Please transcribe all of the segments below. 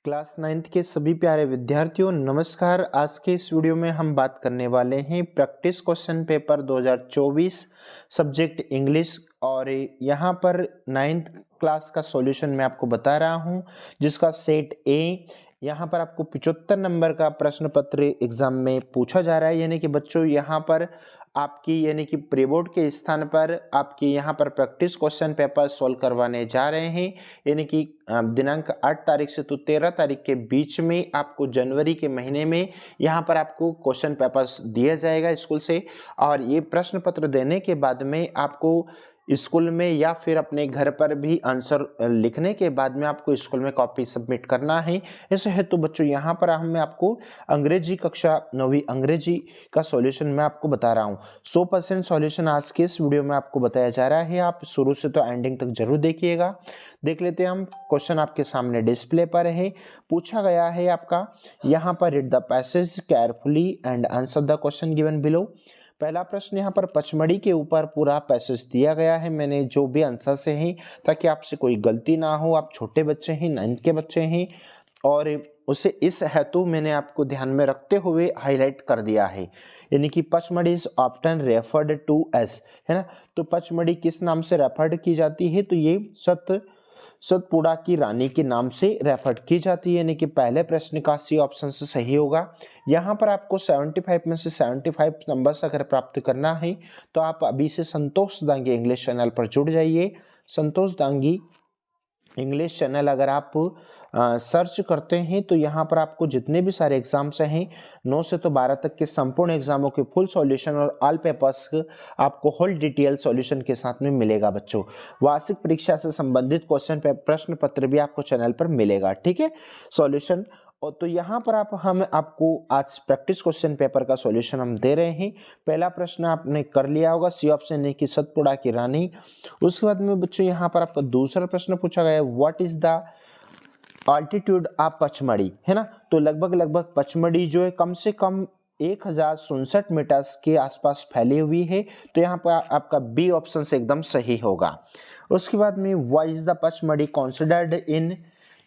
Class 9th के सभी प्यारे विद्यार्थियों नमस्कार। आज के इस वीडियो में हम बात करने वाले हैं practice question paper 2024 subject English. और यहाँ पर 9th क्लास का सॉल्यूशन मैं आपको बता रहा हूँ, जिसका सेट ए। यहाँ पर आपको 75 नंबर का प्रश्न पत्र एग्जाम में पूछा जा रहा है, यानी कि बच्चों यहाँ पर आपकी यानी कि प्री बोर्ड के स्थान पर आपकी यहाँ पर प्रैक्टिस क्वेश्चन पेपर सॉल्व करवाने जा रहे हैं। यानी कि दिनांक 8 तारीख से तो 13 तारीख के बीच में आपको जनवरी के महीने में यहाँ पर आपको क्वेश्चन पेपर्स दिया जाएगा स्कूल से। और ये प्रश्न पत्र देने के बाद में आपको स्कूल में या फिर अपने घर पर भी आंसर लिखने के बाद में आपको स्कूल में कॉपी सबमिट करना है। ऐसे है तो बच्चों यहाँ पर मैं आपको अंग्रेजी कक्षा 9वीं अंग्रेजी का सॉल्यूशन मैं आपको बता रहा हूँ। 100% सॉल्यूशन आज के इस वीडियो में आपको बताया जा रहा है। आप शुरू से तो एंडिंग तक जरूर देखिएगा। देख लेते हैं हम। क्वेश्चन आपके सामने डिस्प्ले पर है। पूछा गया है आपका यहाँ पर read the passage carefully and answer the question given below. पहला प्रश्न यहाँ पर पचमढ़ी के ऊपर पूरा पैसेज दिया गया है। मैंने जो भी आंसर से है ताकि आपसे कोई गलती ना हो। आप छोटे बच्चे हैं, 9th के बच्चे हैं, और उसे इस हेतु मैंने आपको ध्यान में रखते हुए हाईलाइट कर दिया है। यानी कि Pachmarhi is often referred to as, है ना। तो पचमढ़ी किस नाम से रेफर्ड की जाती है? तो ये सतपुड़ा की रानी के नाम से रेफर की जाती है। यानी कि पहले प्रश्न का सी ऑप्शन से सही होगा। यहाँ पर आपको 75 में से 75 नंबर्स अगर प्राप्त करना है तो आप अभी से संतोष दांगी इंग्लिश चैनल पर जुड़ जाइए। संतोष दांगी इंग्लिश चैनल अगर आप सर्च करते हैं तो यहाँ पर आपको जितने भी सारे एग्जाम्स हैं 9 से तो 12 तक के संपूर्ण एग्जामों के फुल सॉल्यूशन और ऑल पेपर्स आपको होल डिटेल सॉल्यूशन के साथ में मिलेगा। बच्चों वार्षिक परीक्षा से संबंधित क्वेश्चन प्रश्न पत्र भी आपको चैनल पर मिलेगा, ठीक है, सॉल्यूशन। और तो यहाँ पर हम आपको आज प्रैक्टिस क्वेश्चन पेपर का सॉल्यूशन हम दे रहे हैं। पहला प्रश्न आपने कर लिया होगा, सी ऑप्शन है कि सतपुड़ा की रानी। उसके बाद में बच्चों यहाँ पर आपका दूसरा प्रश्न पूछा गया है, what is the altitude of Pachmarhi, है ना। तो लगभग पचमढ़ी जो है कम से कम 1067 मीटर्स के आसपास फैली हुई है। तो यहाँ पर आपका बी ऑप्शन से एकदम सही होगा। उसके बाद में why is the Pachmarhi considered in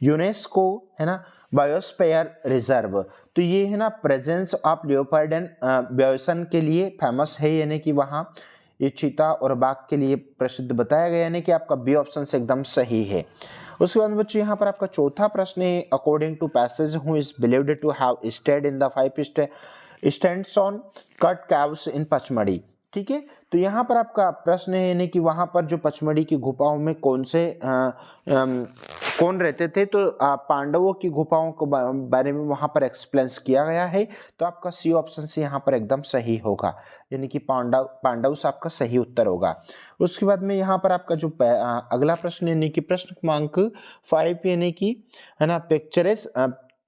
UNESCO, है ना, बायोस्फीयर रिजर्व। तो ये है ना प्रेजेंस ऑफ लियोपार्ड एंड बायोसन के लिए फेमस है, यानी कि वहाँ ये चीता और बाघ के लिए प्रसिद्ध बताया गया, यानी कि आपका बी ऑप्शन से एकदम सही है। उसके बाद बच्चों यहाँ पर आपका चौथा प्रश्न है, according to passage who is believed to have stayed in the 5 stands on cut caves in Pachmarhi, ठीक है। तो यहाँ पर आपका प्रश्न है यानी कि वहाँ पर जो पचमढ़ी की गुफाओं में कौन रहते थे? तो पांडवों की गुफाओं के बारे में वहाँ पर एक्सप्लेन किया गया है। तो आपका सी ऑप्शन से यहाँ पर एकदम सही होगा, यानी कि पांडव से आपका सही उत्तर होगा। उसके बाद में यहाँ पर आपका जो अगला प्रश्न यानी कि प्रश्न क्रमांक 5 यानी कि है ना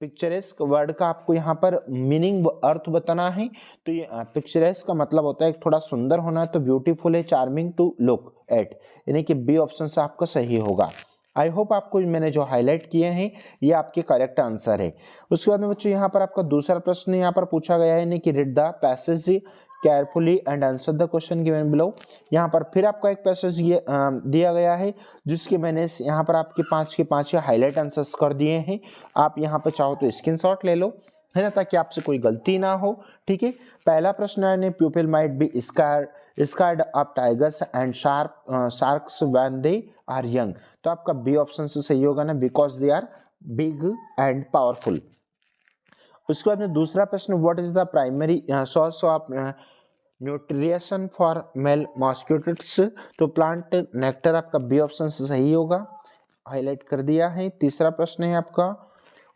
पिक्चरेस्क वर्ड का आपको यहाँ पर मीनिंग अर्थ बताना है। तो ये पिक्चरेस्क का मतलब होता है थोड़ा सुंदर होना, तो ब्यूटीफुल है, चार्मिंग टू लुक एट, यानी कि बी ऑप्शन से आपका सही होगा। आई होप आपको मैंने जो हाईलाइट किए हैं ये आपके करेक्ट आंसर है। उसके बाद में बच्चों यहाँ पर आपका दूसरा प्रश्न यहाँ पर पूछा गया है, यानी कि read the passage carefully and answer the question given below. यहाँ पर फिर आपका एक पैसेज दिया गया है जिसके मैंने यहाँ पर आपके 5 के 5 हाईलाइट आंसर्स कर दिए हैं। आप यहाँ पर चाहो तो स्क्रीनशॉट ले लो, है ना, ताकि आपसे कोई गलती ना हो, ठीक है। पहला प्रश्न है, people might be scared of tigers and sharks when they are young. तो आपका बी ऑप्शन से सही होगा ना, because they are big and powerful. उसके बाद में दूसरा प्रश्न, what is the primary source of nutrition for male mosquitoes. तो प्लांट नेक्टर, आपका बी ऑप्शन से सही होगा, हाईलाइट कर दिया है। तीसरा प्रश्न है आपका,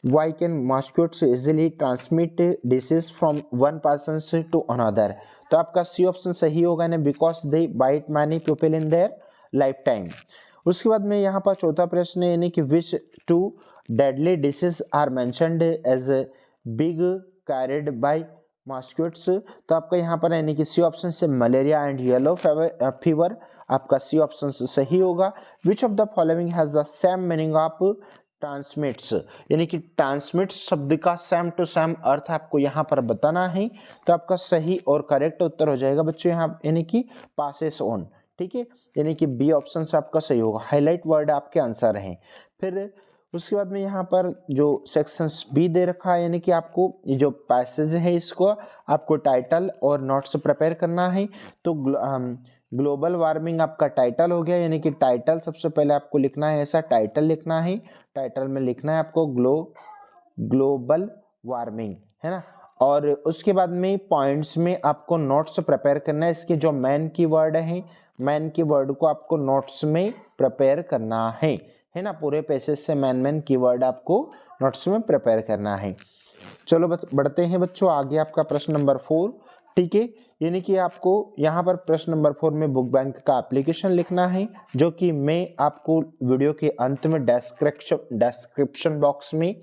why can mosquitoes easily transmit disease from one person to another. तो आपका सी ऑप्शन सही होगा ना, because they bite many people in their lifetime. उसके बाद में यहाँ पर चौथा प्रश्न है, यानी कि which two deadly diseases are mentioned as big carried by mosquitoes. तो आपका यहाँ पर यानी कि सी ऑप्शन से मलेरिया एंड येलो फीवर, आपका सी ऑप्शन से सही होगा। Which of the following has the same meaning of transmits, यानी कि ट्रांसमिट्स शब्द का सेम टू सेम अर्थ आपको यहाँ पर बताना है। तो आपका सही और करेक्ट उत्तर हो जाएगा बच्चों यहाँ, यानी कि पासेस ऑन, ठीक है, यानी कि बी ऑप्शन से आपका सही होगा। हाईलाइट वर्ड आपके आंसर हैं। फिर उसके बाद में यहाँ पर जो सेक्शंस बी दे रखा है, यानी कि आपको ये जो पैसेज है इसको आपको टाइटल और नोट्स प्रिपेयर करना है। तो ग्लोबल वार्मिंग आपका टाइटल हो गया, यानी कि टाइटल सबसे पहले आपको लिखना है, ऐसा टाइटल लिखना है। टाइटल में लिखना है आपको ग्लोबल वार्मिंग, है ना। और उसके बाद में पॉइंट्स में आपको नोट्स प्रिपेयर करना है। इसके जो मेन कीवर्ड है, मेन कीवर्ड को आपको नोट्स में प्रिपेयर करना है ना। पूरे पैसेज से मेन कीवर्ड आपको नोट्स में प्रिपेयर करना है। चलो बढ़ते हैं बच्चों आगे। आपका प्रश्न नंबर 4, ठीक है, यानी कि आपको यहाँ पर प्रश्न नंबर 4 में बुक बैंक का एप्लीकेशन लिखना है, जो कि मैं आपको वीडियो के अंत में डिस्क्रिप्शन बॉक्स में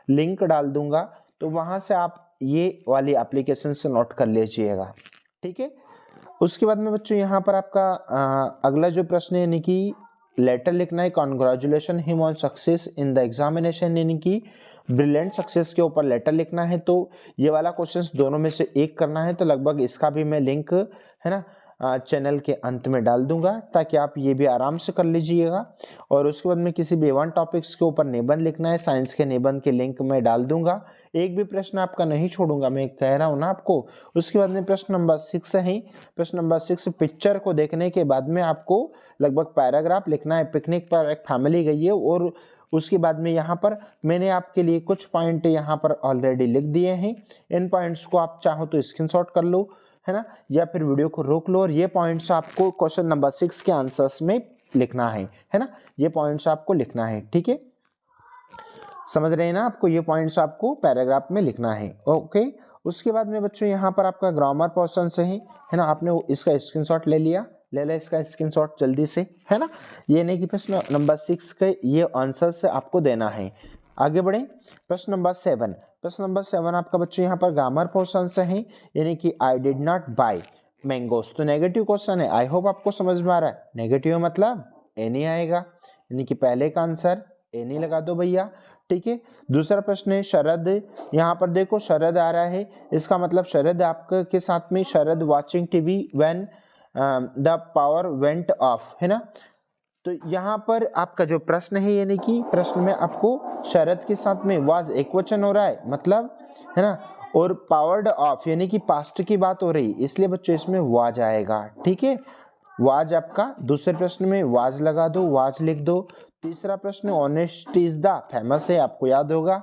लिंक डाल दूंगा, तो वहां से आप ये वाली एप्लीकेशन से नोट कर लीजिएगा, ठीक है। उसके बाद में बच्चों यहाँ पर आपका अगला जो प्रश्न है, यानी कि लेटर लिखना है, congratulation him on success in the examination, यानी कि ब्रिलियंट सक्सेस के ऊपर लेटर लिखना है। तो ये वाला क्वेश्चंस दोनों में से एक करना है, तो लगभग इसका भी मैं लिंक, है ना, चैनल के अंत में डाल दूंगा, ताकि आप ये भी आराम से कर लीजिएगा। और उसके बाद में किसी भी वन टॉपिक्स के ऊपर निबंध लिखना है, साइंस के निबंध के लिंक मैं डाल दूंगा। एक भी प्रश्न आपका नहीं छोड़ूंगा, मैं कह रहा हूँ ना आपको। उसके बाद में प्रश्न नंबर 6 है। प्रश्न नंबर 6, पिक्चर को देखने के बाद में आपको लगभग पैराग्राफ लिखना है। पिकनिक पर एक फैमिली गई है, और उसके बाद में यहाँ पर मैंने आपके लिए कुछ पॉइंट यहाँ पर ऑलरेडी लिख दिए हैं। इन पॉइंट्स को आप चाहो तो स्क्रीनशॉट कर लो, है ना, या फिर वीडियो को रोक लो, और ये पॉइंट्स आपको क्वेश्चन नंबर 6 के आंसर्स में लिखना है ना। ये पॉइंट्स आपको लिखना है, ठीक है, समझ रहे हैं ना। आपको ये पॉइंट्स आपको पैराग्राफ में लिखना है, ओके। उसके बाद में बच्चों यहाँ पर आपका ग्रामर पोर्शन से है ना, आपने इसका स्क्रीनशॉट ले लिया, ले ले इसका स्क्रीनशॉट जल्दी से, है ना। ये नहीं कि प्रश्न नंबर 6 के ये आंसर से आपको देना है। आगे बढ़े, प्रश्न नंबर 7। प्रश्न नंबर 7 आपका बच्चों यहाँ पर ग्रामर पोर्शन से है, यानी कि I did not buy mangoes. तो नेगेटिव क्वेश्चन है, आई होप आपको समझ में आ रहा है। नेगेटिव मतलब एनी आएगा, यानी कि पहले का आंसर एनी लगा दो भैया, ठीक है। दूसरा प्रश्न है शरद, यहाँ पर देखो शरद आ रहा है, इसका मतलब शरद आपके के साथ में Sharad watching TV when the power went off, है ना। तो यहाँ पर आपका जो प्रश्न है, यानी कि प्रश्न में आपको शरद के साथ में वाज एकवचन हो रहा है, मतलब, है ना, और पावर्ड ऑफ यानी कि पास्ट की बात हो रही, इसलिए बच्चों इसमें वाज आएगा, ठीक है। वाज आपका दूसरे प्रश्न में वाज लगा दो, वाज लिख दो। तीसरा प्रश्न ऑनेस्ट इज द फेमस है, आपको याद होगा।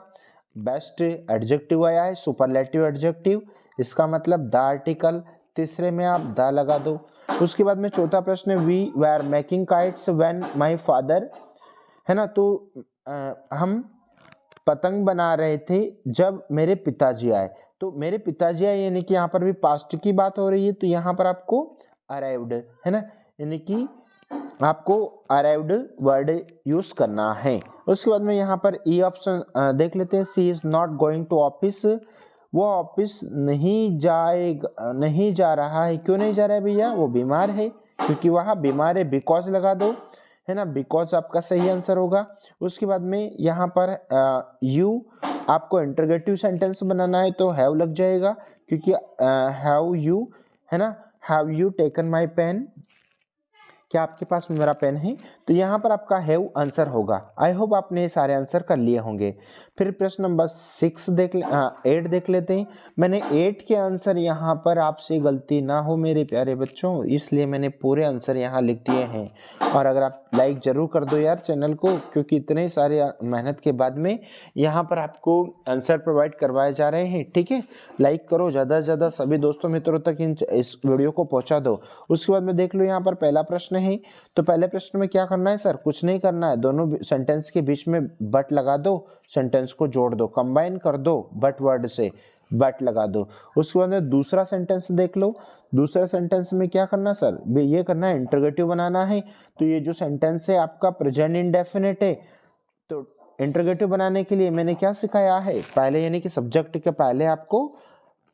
बेस्ट एडजेक्टिव आया है, सुपरलेटिव एडजेक्टिव, इसका मतलब द आर्टिकल, तीसरे में आप द लगा दो। उसके बाद में चौथा प्रश्न we were making kites when my father, है ना। तो हम पतंग बना रहे थे जब मेरे पिताजी आए। तो मेरे पिताजी आए यानी कि यहाँ पर भी पास्ट की बात हो रही है, तो यहाँ पर आपको अराइव्ड, है ना, यानी कि आपको अराइव्ड वर्ड यूज करना है। उसके बाद में यहाँ पर ई ऑप्शन देख लेते हैं, C is not going to office, वो ऑफिस नहीं जा रहा है। क्यों नहीं जा रहा है भैया? वो बीमार है, क्योंकि वहाँ बीमार है, बिकॉज लगा दो, है ना, बिकॉज आपका सही आंसर होगा। उसके बाद में यहाँ पर यू आपको इंटरोगेटिव सेंटेंस बनाना है, तो हैव लग जाएगा, क्योंकि हैव यू, है ना, have you taken my pen, क्या आपके पास मेरा पेन है? तो यहाँ पर आपका हैव आंसर होगा। आई होप आपने ये सारे आंसर कर लिए होंगे। फिर प्रश्न नंबर 8 देख लेते हैं। मैंने 8 के आंसर यहाँ पर, आपसे गलती ना हो मेरे प्यारे बच्चों, इसलिए मैंने पूरे आंसर यहाँ लिख दिए हैं। और अगर आप लाइक जरूर कर दो यार चैनल को, क्योंकि इतने सारे मेहनत के बाद में यहाँ पर आपको आंसर प्रोवाइड करवाए जा रहे हैं, ठीक है। लाइक करो ज़्यादा से ज़्यादा, सभी दोस्तों मित्रों तक इस वीडियो को पहुँचा दो। उसके बाद में देख लो यहाँ पर पहला प्रश्न है, तो पहले प्रश्न में क्या करना है सर? कुछ नहीं करना है, दोनों सेंटेंस के बीच में बट लगा दो, सेंटेंस को जोड़ दो, कंबाइन कर दो बट वर्ड से, बट लगा दो। उसके बाद में दूसरा सेंटेंस देख लो, दूसरा सेंटेंस में क्या करना सर? ये करना है, इंटरोगेटिव बनाना है। तो ये जो सेंटेंस है आपका प्रेजेंट इंडेफिनिट है, तो इंटरोगेटिव बनाने के लिए मैंने क्या सिखाया है? पहले यानी कि सब्जेक्ट के पहले आपको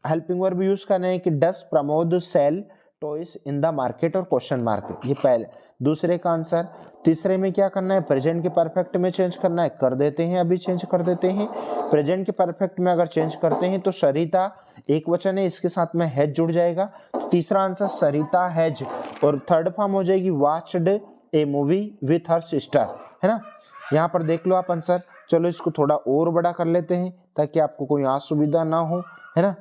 हेल्पिंग वर्ब यूज करना है कि does Pramod sell toys in the market, और क्वेश्चन मार्क, ये पहले दूसरे का आंसर। तीसरे में क्या करना है? प्रेजेंट के परफेक्ट में चेंज करना है, कर देते हैं, अभी चेंज कर देते हैं। प्रेजेंट के परफेक्ट में अगर चेंज करते हैं तो सरिता एक वचन है, इसके साथ में हैज जुड़ जाएगा, तो तीसरा आंसर सरिता हैज, और थर्ड फॉर्म हो जाएगी watched A movie with her sister, है ना। यहाँ पर देख लो आप आंसर। चलो इसको थोड़ा और बड़ा कर लेते हैं ताकि आपको कोई असुविधा ना हो, है ना।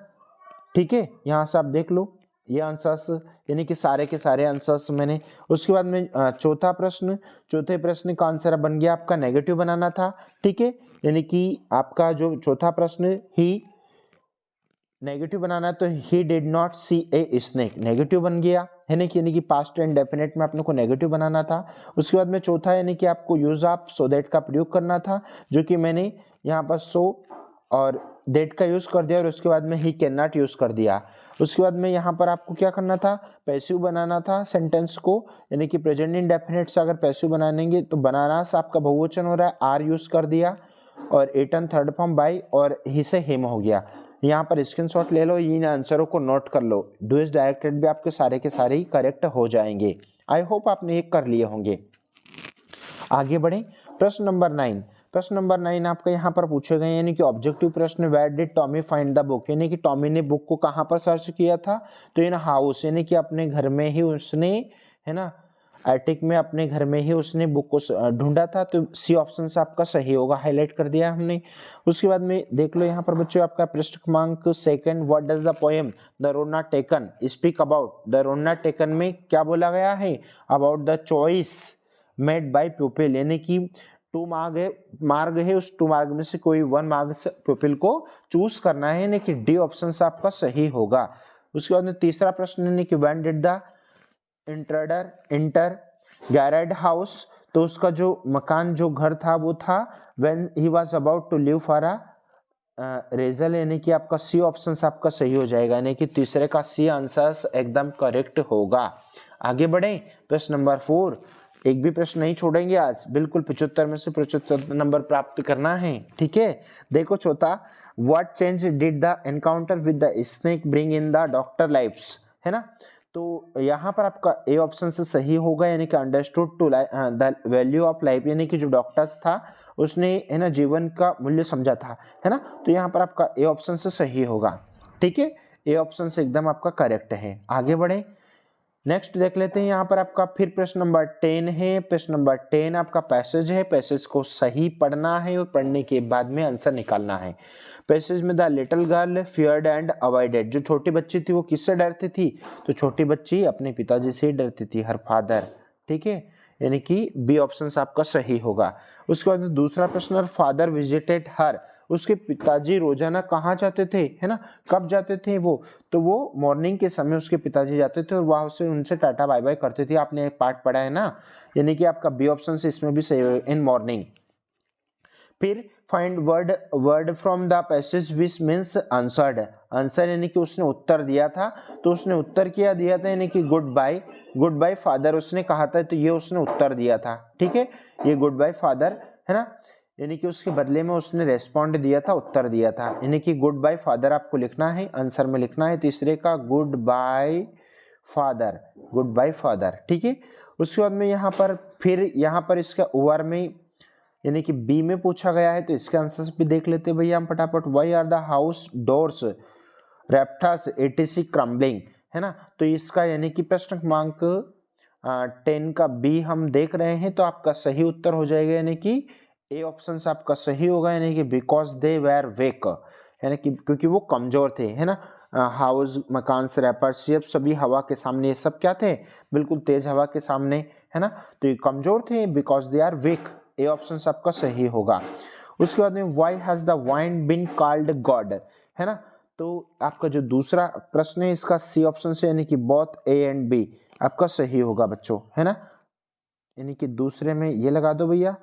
ठीक है, यहाँ से आप देख लो ये आंसर्स, यानी कि सारे के सारे आंसर्स मैंने। उसके बाद में चौथे प्रश्न का आंसर बन गया आपका नेगेटिव बनाना था। ठीक है, यानी कि आपका जो चौथा प्रश्न ही नेगेटिव बनाना है, तो he did not see a snake, negative बन गया है ना, कि यानी कि पास्ट एंड डेफिनेट में आपने को नेगेटिव बनाना था। उसके बाद में चौथा यानी कि आपको यूज ऑफ सो दैट का प्रयोग करना था, जो कि मैंने यहाँ पर सो और दैट का यूज कर दिया, और उसके बाद में ही कैन नॉट यूज कर दिया। उसके बाद में यहाँ पर आपको क्या करना था, पैसिव बनाना था सेंटेंस को, यानी कि प्रेजेंट इंडेफिनिट से अगर पैसिव बनाएंगे तो बनाना से आपका बहुवचन हो रहा है, आर यूज कर दिया, और एटन थर्ड फॉर्म बाई, और ही से हिम हो गया। यहाँ पर स्क्रीनशॉट ले लो, इन आंसरों को नोट कर लो, डू इज डायरेक्टेड भी आपके सारे के सारे ही करेक्ट हो जाएंगे। आई होप आपने ये कर लिए होंगे। आगे बढ़े, प्रश्न नंबर 9। प्रश्न नंबर 9 आपका यहाँ पर पूछे गए, यानी कि ऑब्जेक्टिव प्रश्न, where did Tommy find the book, यानी कि टॉमी ने बुक को कहाँ पर सर्च किया था, तो इन हाउस, यानी कि अपने घर में ही उसने, है ना, एटिक में अपने घर में ही उसने बुक को ढूंढा था। तो सी ऑप्शन से आपका सही होगा, हाईलाइट कर दिया हमने। उसके बाद में देख लो यहाँ पर बच्चों आपका पृष्ठ क्रमांक 2, what does the poem the road not taken speak about, the road not taken में क्या बोला गया है, about the choice made by प्यूपिल, यानी कि मार्ग है, उस 2 मार्ग में से कोई 1 मार्ग से प्यूपिल को चूज करना है, यानी कि डी ऑप्शन से आपका सही होगा। उसके बाद में तीसरा प्रश्न, यानी कि when did the enter garaged house, तो उसका जो मकान जो घर था वो था when he was about to leave for a resale, यानी कि आपका सी ऑप्शन आपका सही हो जाएगा, यानी कि तीसरे का सी आंसर एकदम करेक्ट होगा। आगे बढ़े, प्रश्न नंबर 4, एक भी प्रश्न नहीं छोड़ेंगे आज, बिल्कुल 75 में से 75 नंबर प्राप्त करना है। ठीक है, देखो चौथा, what change did the encounter with the snake bring in the doctor life's, है ना। तो यहाँ पर आपका ए ऑप्शन से सही होगा, यानी कि understood to the value of life, यानी कि जो डॉक्टर्स था उसने, है ना, जीवन का मूल्य समझा था, है ना। तो यहाँ पर आपका ए ऑप्शन से सही होगा। ठीक है, ए ऑप्शन से एकदम आपका करेक्ट है। आगे बढ़े, नेक्स्ट देख लेते हैं। यहाँ पर आपका फिर प्रश्न नंबर 10 है। प्रश्न नंबर 10 आपका पैसेज है, पैसेज को सही पढ़ना है और पढ़ने के बाद में आंसर निकालना है। पैसेज में the little girl feared and avoided, जो छोटी बच्ची थी वो किससे डरती थी, तो छोटी बच्ची अपने पिताजी से डरती थी, हर फादर। ठीक है, यानी कि बी ऑप्शन आपका सही होगा। उसके बाद दूसरा प्रश्न, फादर विजिटेड हर, उसके पिताजी रोजाना कहाँ जाते थे, है ना, कब जाते थे वो, तो वो मॉर्निंग के समय उसके पिताजी जाते थे और वहां से उनसे टाटा बाय बाय करते थे। आपने एक पार्ट पढ़ा है ना, यानी कि आपका बी ऑप्शन से इसमें भी सही है, इन मॉर्निंग। फिर find word from the passage which means answered, answer यानी कि उसने उत्तर दिया था, तो उसने उत्तर क्या दिया था, यानी कि गुड बाय फादर उसने कहा था, तो ये उसने उत्तर दिया था। ठीक है, ये गुड बाय फादर, है ना, यानी कि उसके बदले में उसने रेस्पॉन्ड दिया था, उत्तर दिया था, यानी कि गुड बाय फादर आपको लिखना है, आंसर में लिखना है तीसरे का गुड बाय फादर। ठीक है, उसके बाद में यहाँ पर फिर यहाँ पर इसका ओवर में, यानी कि बी में पूछा गया है, तो इसके आंसर भी देख लेते हैं भैया हम फटाफट। Why are the house doors raptus ETC crumbling, है ना, तो इसका यानी कि प्रश्न क्रमांक 10 का बी हम देख रहे हैं, तो आपका सही उत्तर हो जाएगा, यानी कि ए ऑप्शन से आपका सही होगा, यानी कि बिकॉज दे वेर वेक, यानी कि क्योंकि वो कमजोर थे, है ना। हाउस मकान रैपर्स ये सभी हवा के सामने, ये सब क्या थे, बिल्कुल तेज हवा के सामने, है ना, तो ये कमजोर थे, because they are weak, A option आपका सही होगा। उसके बाद में why has the vine been called god, है ना, तो आपका जो दूसरा प्रश्न है इसका सी ऑप्शन से, यानी कि बोथ ए एंड बी आपका सही होगा बच्चों, है ना, यानी कि दूसरे में ये लगा दो भैया,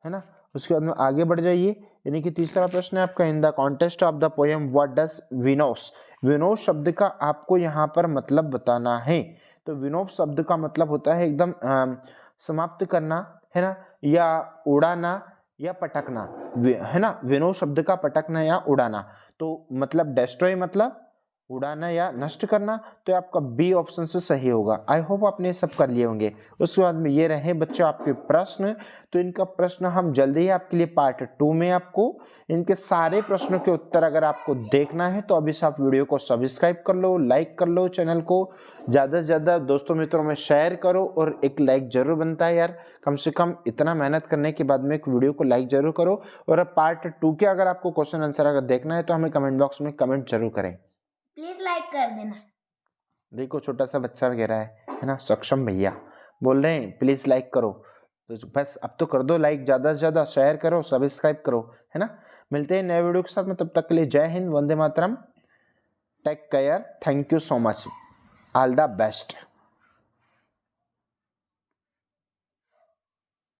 है ना। उसके बाद में आगे बढ़ जाइए, यानी कि तीसरा प्रश्न है आपका, in the contest of the poem what does Venus, Venus शब्द का आपको यहाँ पर मतलब बताना है। तो विनोद शब्द का मतलब होता है एकदम समाप्त करना, है ना, या उड़ाना या पटकना, है ना, विनोद शब्द का पटकना या उड़ाना, तो मतलब डेस्ट्रॉय मतलब उड़ाना या नष्ट करना, तो आपका बी ऑप्शन से सही होगा। आई होप आपने सब कर लिए होंगे। उसके बाद में ये रहे बच्चों आपके प्रश्न। तो इनका प्रश्न हम जल्दी ही आपके लिए पार्ट 2 में आपको इनके सारे प्रश्नों के उत्तर अगर आपको देखना है तो अभी से आप वीडियो को सब्सक्राइब कर लो, लाइक कर लो, चैनल को ज़्यादा से ज़्यादा दोस्तों मित्रों में शेयर करो, और एक लाइक जरूर बनता है यार, कम से कम इतना मेहनत करने के बाद में एक वीडियो को लाइक जरूर करो। और अब पार्ट 2 के अगर आपको क्वेश्चन आंसर अगर देखना है तो हमें कमेंट बॉक्स में कमेंट जरूर करें, प्लीज लाइक कर देना। देखो छोटा सा बच्चा वगैरह है ना, सक्षम भैया बोल रहे हैं प्लीज लाइक करो, तो बस अब तो कर दो लाइक, ज़्यादा से ज़्यादा शेयर करो, सब्सक्राइब करो, है ना। मिलते हैं नए वीडियो के साथ में, तब तक के लिए जय हिंद, वंदे मातरम, take care, thank you so much, all the best.